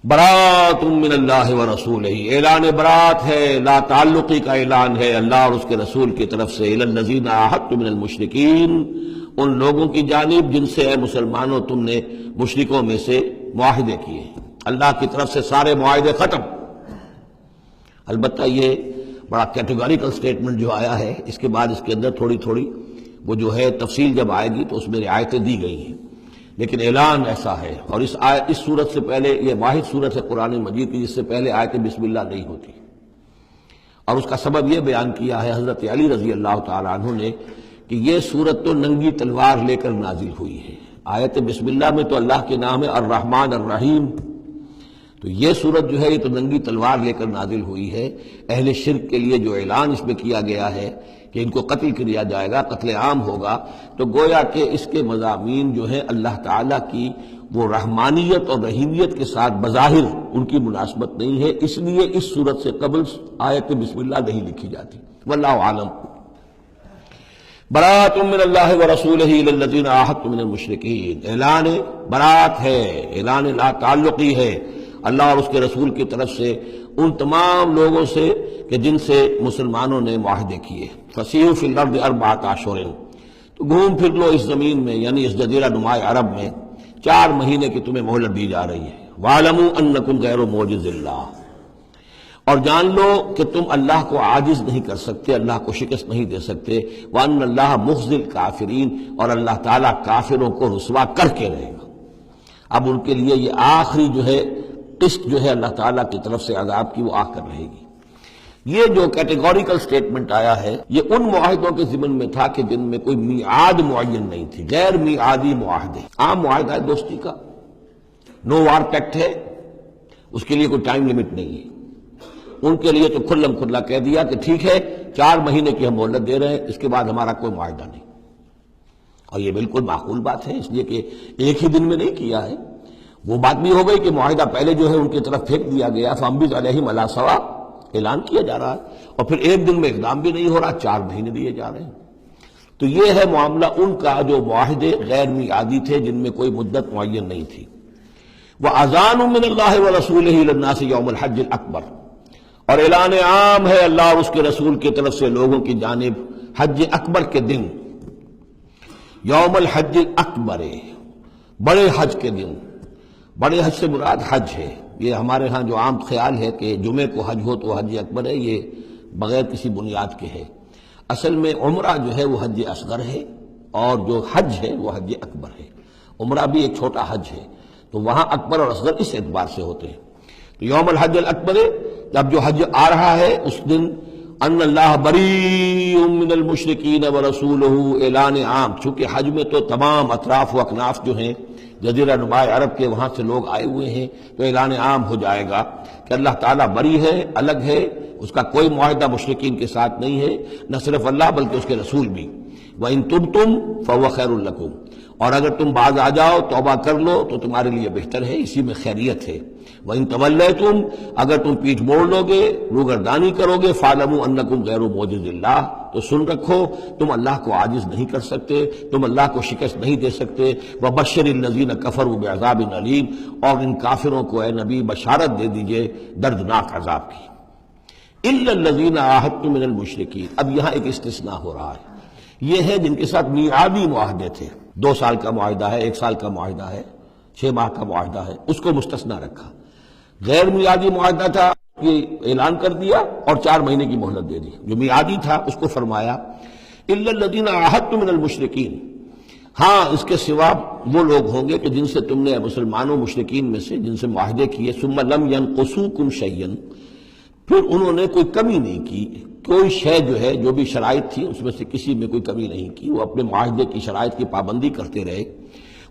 برات من اللہ ورسولہ، اعلان برات ہے، لا تعلقی کا اعلان ہے اللہ اور اس کے رسول کی طرف سے، الی الذین عاہدتم من المشرکین، ان لوگوں کی جانب جن سے اے مسلمانوں تم نے مشرکوں میں سے معاہدے کیے، اللہ کی طرف سے سارے معاہدے ختم۔ البتہ یہ بڑا کیٹیگوریکل سٹیٹمنٹ جو آیا ہے، اس کے بعد اس کے اندر تھوڑی تھوڑی وہ جو ہے تفصیل جب آئے گی تو اس میں رعایتیں دی گئی ہیں، لیکن اعلان ایسا ہے۔ اور اس صورت سے پہلے، یہ واحد صورت ہے قرآن مجید کی جس سے پہلے آیت بسم اللہ نہیں ہوتی، اور اس کا سبب یہ بیان کیا ہے حضرت علی رضی اللہ تعالیٰ عنہ نے کہ یہ صورت تو ننگی تلوار لے کر نازل ہوئی ہے۔ آیت بسم اللہ میں تو اللہ کے نام ہے الرحمن الرحیم، تو یہ صورت جو ہے یہ تو ننگی تلوار لے کر نازل ہوئی ہے۔ اہل شرک کے لیے جو اعلان اس میں کیا گیا ہے کہ ان کو قتل کیا جائے گا، قتل عام ہوگا، تو گویا کہ اس کے مضامین جو ہیں اللہ تعالیٰ کی وہ رحمانیت اور رحیمیت کے ساتھ بظاہر ان کی مناسبت نہیں ہے، اس لیے اس صورت سے قبل آیت بسم اللہ نہیں لکھی جاتی۔ واللہ عالم۔ برات من اللہ ورسولہ الی الذین عاہدتم من المشرکین، اعلان برات ہے، اعلان لا تعلقی ہے اللہ اور اس کے رسول کی طرف سے ان تمام لوگوں سے کہ جن سے مسلمانوں نے معاہدے کیے۔ فسیحوا فی الارض اربعۃ اشہر، تو گھوم پھر لو اس زمین میں، یعنی اس جزیرہ نماء عرب میں 4 مہینے کی تمہیں مہلت دی جا رہی ہے۔ وَاعْلَمُوا أَنَّكُمْ غَيْرُ مُعْجِزِ اللَّهِ، اور جان لو کہ تم اللہ کو عاجز نہیں کر سکتے، اللہ کو شکست نہیں دے سکتے۔ وَأَنَّ اللَّهَ مُخْزِي الْكَافِرِينَ، اور اللہ تعالیٰ کافروں کو رسوا کر کے رہے گا۔ اب ان کے لیے یہ آخری جو ہے قسط جو ہے اللہ تعالیٰ کی طرف سے عذاب کی وہ آ کر رہے گی۔ یہ جو کیٹیگوریکل سٹیٹمنٹ آیا ہے یہ ان معاہدوں کے ضمن میں تھا کہ جن میں کوئی میعاد معین نہیں تھی، غیر میعادی معاہدے۔ عام معاہدہ ہے دوستی کا، نو وار پیکٹ ہے، اس کے لیے کوئی ٹائم لمٹ نہیں ہے۔ ان کے لیے تو کھلم کھلا کہہ دیا کہ ٹھیک ہے 4 مہینے کی ہم مہلت دے رہے ہیں، اس کے بعد ہمارا کوئی معاہدہ نہیں۔ اور یہ بالکل معقول بات ہے، اس لیے کہ ایک ہی دن میں نہیں کیا ہے۔ وہ بات بھی ہو گئی کہ معاہدہ پہلے جو ہے ان کی طرف پھینک دیا گیا، فَأَنبِذْ عَلَيْهِمْ عَلَىٰ سَوَاءٍ، اعلان کیا جا رہا ہے، اور پھر ایک دن میں اقدام بھی نہیں ہو رہا، 4 مہینے دیے جا رہے ہیں۔ تو یہ ہے معاملہ ان کا جو معاہدے غیر میعادی تھے جن میں کوئی مدت معین نہیں تھی۔ وَأَذَانٌ مِّنَ اللَّهِ وَرَسُولِهِ إِلَى النَّاسِ يَوْمَ الْحَجِّ الْأَكْبَرِ، اور اعلان عام ہے اللہ اور اس کے رسول کی طرف سے لوگوں کی جانب حج اکبر کے دن، یوم الحج الاکبر، بڑے حج کے دن۔ بڑے حج سے مراد حج ہے، یہ ہمارے ہاں جو عام خیال ہے کہ جمعے کو حج ہو تو حج اکبر ہے، یہ بغیر کسی بنیاد کے ہے۔ اصل میں عمرہ جو ہے وہ حج اصغر ہے، اور جو حج ہے وہ حج اکبر ہے۔ عمرہ بھی ایک چھوٹا حج ہے، تو وہاں اکبر اور اصغر اس اعتبار سے ہوتے ہیں۔ تو یوم الحج الاکبر، اب جو حج آ رہا ہے اس دن ان اللہ بریء من المشرکین ورسولہ، اعلان عام، چونکہ حج میں تو تمام اطراف و اکناف جو ہیں جزیرہ نماء عرب کے وہاں سے لوگ آئے ہوئے ہیں، تو اعلان عام ہو جائے گا کہ اللہ تعالیٰ بری ہے، الگ ہے، اس کا کوئی معاہدہ مشرکین کے ساتھ نہیں ہے، نہ صرف اللہ بلکہ اس کے رسول بھی۔ وَإِن تُبْتُمْ فَهُوَ خَيْرٌ لَكُمْ، اور اگر تم باز آ جاؤ، توبہ کر لو تو تمہارے لیے بہتر ہے، اسی میں خیریت ہے۔ وَإِن تَوَلَّيْتُمْ، اگر تم پیٹھ موڑ لو گے، روگردانی کرو گے، فَاعْلَمُوا أَنَّكُمْ غَيْرُ مُعْجِزِ اللَّهِ، تو سن رکھو تم اللہ کو عاجز نہیں کر سکتے، تم اللہ کو شکست نہیں دے سکتے۔ وَبَشِّرِ الَّذِينَ كَفَرُوا بِعَذَابٍ أَلِيمٍ، اور ان کافروں کو اے نبی بشارت دے دیجئے دردناک عذاب کی۔ إِلَّا الَّذِينَ عَاهَدتُّم مِّنَ الْمُشْرِكِينَ، اب یہاں ایک استثناء ہو رہا ہے، یہ ہے جن کے ساتھ میعادی معاہدے تھے، 2 سال کا معاہدہ ہے، 1 سال کا معاہدہ ہے، 6 ماہ کا معاہدہ ہے، اس کو مستثنیٰ رکھا۔ غیر میعادی معاہدہ تھا، یہ اعلان کر دیا اور 4 مہینے کی مہلت دے دی۔ جو میعادی تھا اس کو فرمایا الا الذین عاہدتم من المشرکین، ہاں اس کے سوا وہ لوگ ہوں گے کہ جن سے تم نے مسلمانوں مشرکین میں سے جن سے معاہدے کیے، ثم لم ینقصوکم شیئا، پھر انہوں نے کوئی کمی نہیں کی، کوئی شے جو ہے جو بھی شرائط تھی اس میں سے کسی میں کوئی کمی نہیں کی، وہ اپنے معاہدے کی شرائط کی پابندی کرتے رہے۔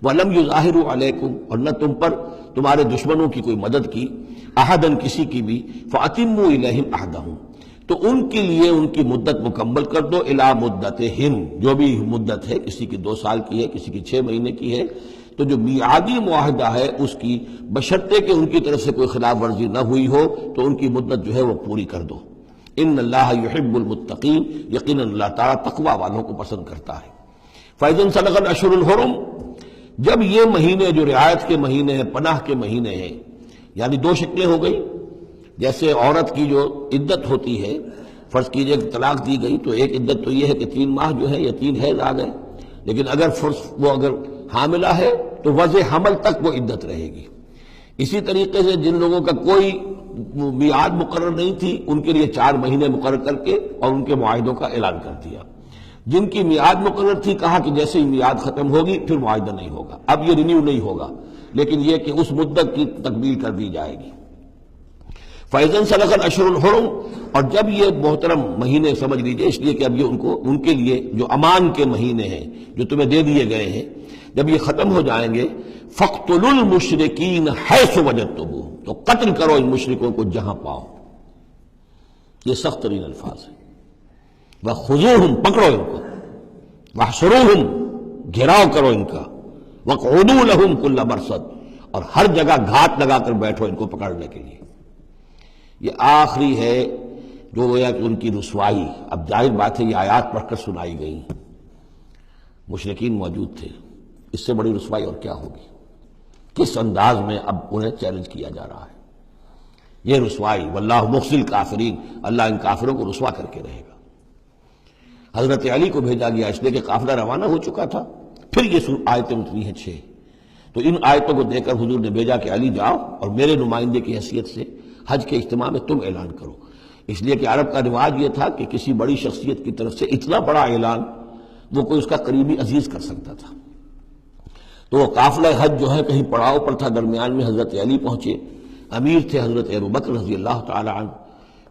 وَلَمْ يُظَاهِرُوا عَلَيْكُمْ، اور نہ تم پر تمہارے دشمنوں کی کوئی مدد کی، احدن کسی کی بھی، فَأَتِمُّوا إِلَيْهِمْ عَهْدَهُمْ، تو ان کے لیے ان کی مدت مکمل کر دو، اِلَى مُدَّتِهِمْ، جو بھی مدت ہے، کسی کی 2 سال کی ہے، کسی کی 6 مہینے کی ہے، تو جو میعادی معاہدہ ہے اس کی بشرطے کہ ان کی طرف سے کوئی خلاف ورزی نہ ہوئی ہو تو ان کی مدت جو ہے وہ پوری کر دو۔ ان اللہ یحب المتقین، یقیناً اللہ تعالیٰ تقوی والوں کو پسند کرتا ہے۔ فَإِذَا انْسَلَخَ الْأَشْهُرُ الْحُرُمُ، جب یہ مہینے جو رعایت کے مہینے ہیں، پناہ کے مہینے ہیں، یعنی دو شکلیں ہو گئی. جیسے عورت کی جو عدت ہوتی ہے، فرض کیجئے کہ طلاق دی گئی تو ایک عدت تو یہ ہے کہ 3 ماہ جو ہے یا 3 حیض آ گئے، لیکن اگر وہ اگر حاملہ ہے تو وضع حمل تک وہ عدت رہے گی. اسی طریقے سے جن لوگوں کا کوئی میعاد مقرر نہیں تھی ان کے لیے 4 مہینے مقرر کر کے اور ان کے معاہدوں کا اعلان کر دیا. جن کی میعاد مقرر تھی کہا کہ جیسے ہی میعاد ختم ہوگی پھر معاہدہ نہیں ہوگا، اب یہ رینیو نہیں ہوگا، لیکن یہ کہ اس مدت کی تکمیل کر دی جائے گی. فَإِذَا انْسَلَخَ الْأَشْهُرُ الْحُرُمُ، اور جب یہ محترم مہینے سمجھ لیجئے، اس لیے کہ اب یہ ان کے لیے جو امان کے مہینے ہیں جو تمہیں دے دیے گئے ہیں، جب یہ ختم ہو جائیں گے فَاقْتُلُوا الْمُشْرِكِينَ حَيْثُ وَجَدتُّمُوهُمْ، تو قتل کرو ان مشرکوں کو جہاں پاؤ. یہ سخت ترین الفاظ ہیں. وَخُذُوهُمْ، پکڑو ان کو، وَاحْصُرُوهُمْ، گھیراؤ کرو ان کا، وَاقْعُدُوا لَهُمْ كُلَّ مَرْصَدٍ، اور ہر جگہ گھات لگا کر بیٹھو ان کو پکڑنے کے لیے. یہ آخری ہے جو گویا کہ ان کی رسوائی. اب ظاہر بات ہے یہ آیات پڑھ کر سنائی گئی، مشرکین موجود تھے، اس سے بڑی رسوائی اور کیا ہوگی. کس انداز میں اب انہیں چیلنج کیا جا رہا ہے. یہ رسوائی، واللہ مخزی الکافرین، اللہ ان کافروں کو رسوا کر کے رہے گا. حضرت علی کو بھیجا گیا اس لیے کہ قافلہ روانہ ہو چکا تھا. پھر یہ آیتیں اتری ہیں 6. تو ان آیتوں کو دے کر حضور نے بھیجا کہ علی جاؤ اور میرے نمائندے کی حیثیت سے حج کے اجتماع میں تم اعلان کرو. اس لیے کہ عرب کا رواج یہ تھا کہ کسی بڑی شخصیت کی طرف سے اتنا بڑا اعلان وہ کوئی اس کا قریبی عزیز کر سکتا تھا. تو وہ قافلہ حج جو ہے کہیں پڑاؤ پر تھا، درمیان میں حضرت علی پہنچے. امیر تھے حضرت ابوبکر رضی اللہ تعالی عنہ.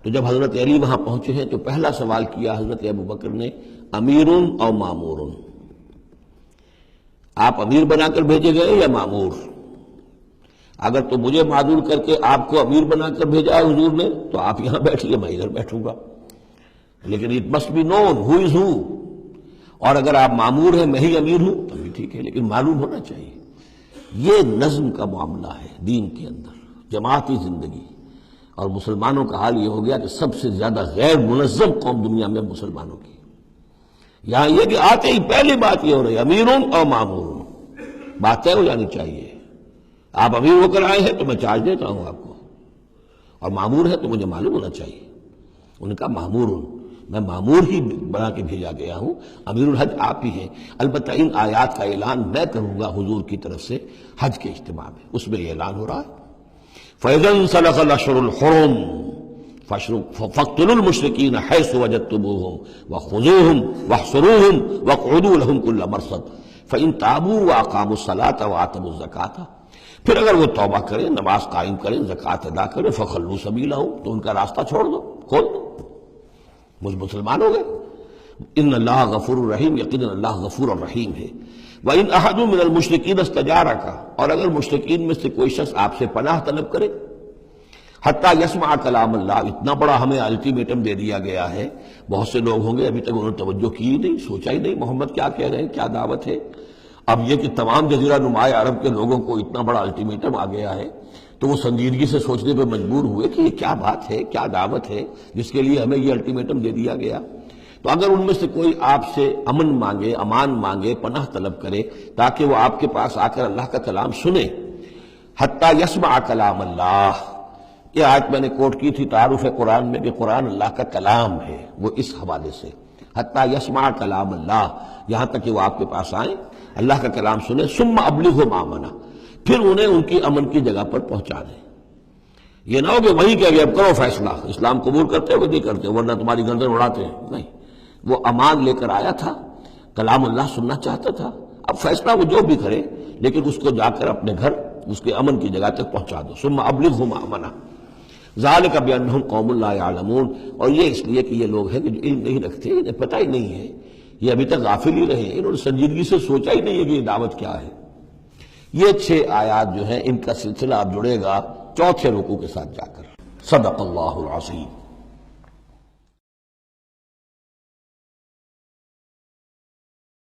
تو جب حضرت علی وہاں پہنچے ہیں تو پہلا سوال کیا حضرت ابوبکر نے، امیر او مامور، آپ امیر بنا کر بھیجے گئے یا مامور؟ اگر تو مجھے معذور کر کے آپ کو امیر بنا کر بھیجا ہے حضور نے تو آپ یہاں بیٹھیے، میں ادھر بیٹھوں گا. لیکن اٹ مسٹ بی نون ہو از ہو. اور اگر آپ مامور ہیں میں ہی امیر ہوں تو بھی ٹھیک ہے، لیکن معلوم ہونا چاہیے. یہ نظم کا معاملہ ہے دین کے اندر، جماعتی زندگی. اور مسلمانوں کا حال یہ ہو گیا کہ سب سے زیادہ غیر منظم قوم دنیا میں مسلمانوں کی. یہاں یہ کہ آتے ہی پہلی بات یہ ہو رہی ہے امیرون اور مامورون. بات طے ہو جانی چاہیے. آپ امیر ہو کر آئے ہیں تو میں چارج دیتا ہوں آپ کو، اور مامور ہے تو مجھے معلوم ہونا چاہیے. ان کا مامور، میں مامور ہی بنا کے بھیجا گیا ہوں، امیر الحج آپ ہی ہیں. البتہ ان آیات کا اعلان میں کروں گا حضور کی طرف سے حج کے اجتماع میں، اس میں یہ اعلان ہو رہا ہے. فَإِذَا انْسَلَخَ الْأَشْهُرُ الْحُرُمُ فَاقْتُلُوا الْمُشْرِكِينَ حَيْثُ وَجَدتُّمُوهُمْ وَخُذُوهُمْ وَاحْصُرُوهُمْ وَاقْعُدُوا لَهُمْ كُلَّ مَرْصَدٍ فَإِنْ تَابُوا وَأَقَامُوا الصَّلَاةَ وَآتَوُا الزَّكَاةَ، پھر اگر وہ توبہ کریں، نماز قائم کریں، زکوٰۃ ادا کریں، فَخَلُّوا سَبِيلَهُمْ، تو ان کا راستہ چھوڑ دو، کھول دو، مجھ مسلمان ہو گئے. ان اللہ غفور الرحیم، یقیناً اللہ غفور الرحیم ہے. وَإِنْ أَحَدٌ مِّنَ الْمُشْرِكِينَ اسْتَجَارَكَ، اور اگر مشرکین میں سے کوئی شخص آپ سے پناہ طلب کرے، حتیٰ یسمع کلام اللہ، اتنا بڑا ہمیں الٹیمیٹم دے دیا گیا ہے. بہت سے لوگ ہوں گے ابھی تک انہوں نے توجہ کی ہی نہیں، سوچا ہی نہیں محمد کیا کہہ رہے ہیں، کیا دعوت ہے. اب یہ کہ تمام جزیرہ نماء عرب کے لوگوں کو اتنا بڑا الٹیمیٹم آ گیا ہے تو وہ سنجیدگی سے سوچنے پہ مجبور ہوئے کہ یہ کیا بات ہے، کیا دعوت ہے جس کے لیے ہمیں یہ الٹیمیٹم دے دیا گیا. تو اگر ان میں سے کوئی آپ سے امن مانگے، امان مانگے، پناہ طلب کرے تاکہ وہ آپ کے پاس آ کر اللہ کا کلام سنے، حتیٰ یسمع کلام اللہ. یہ آیت میں نے کوٹ کی تھی تعارف قرآن میں کہ قرآن اللہ کا کلام ہے، وہ اس حوالے سے حتیٰ یسمع کلام اللہ، یہاں تک کہ وہ آپ کے پاس آئیں، اللہ کا کلام سنیں. ثم ابلغہ مامنا، پھر انہیں ان کی امن کی جگہ پر پہنچا دیں. یہ نہ ہو کہ وہیں کہ اب کرو فیصلہ، اسلام قبول کرتے ہو کہ نہیں کرتے ورنہ تمہاری گردن اڑاتے ہیں. نہیں، وہ امان لے کر آیا تھا، کلام اللہ سننا چاہتا تھا. اب فیصلہ وہ جو بھی کرے لیکن اس کو جا کر اپنے گھر اس کے امن کی جگہ تک پہنچا دو. ثم ابلغہ مامنا ذالک بانہم قوم لا یعلمون، اور یہ اس لیے کہ یہ لوگ ہیں کہ جو علم نہیں رکھتے، انہیں پتہ ہی نہیں ہے، یہ ابھی تک غافل ہی رہے، انہوں نے سنجیدگی سے سوچا ہی نہیں ہے کہ یہ دعوت کیا ہے. یہ 6 آیات جو ہیں ان کا سلسلہ اب جڑے گا چوتھے رکوع کے ساتھ جا کر. صدق اللہ العظیم.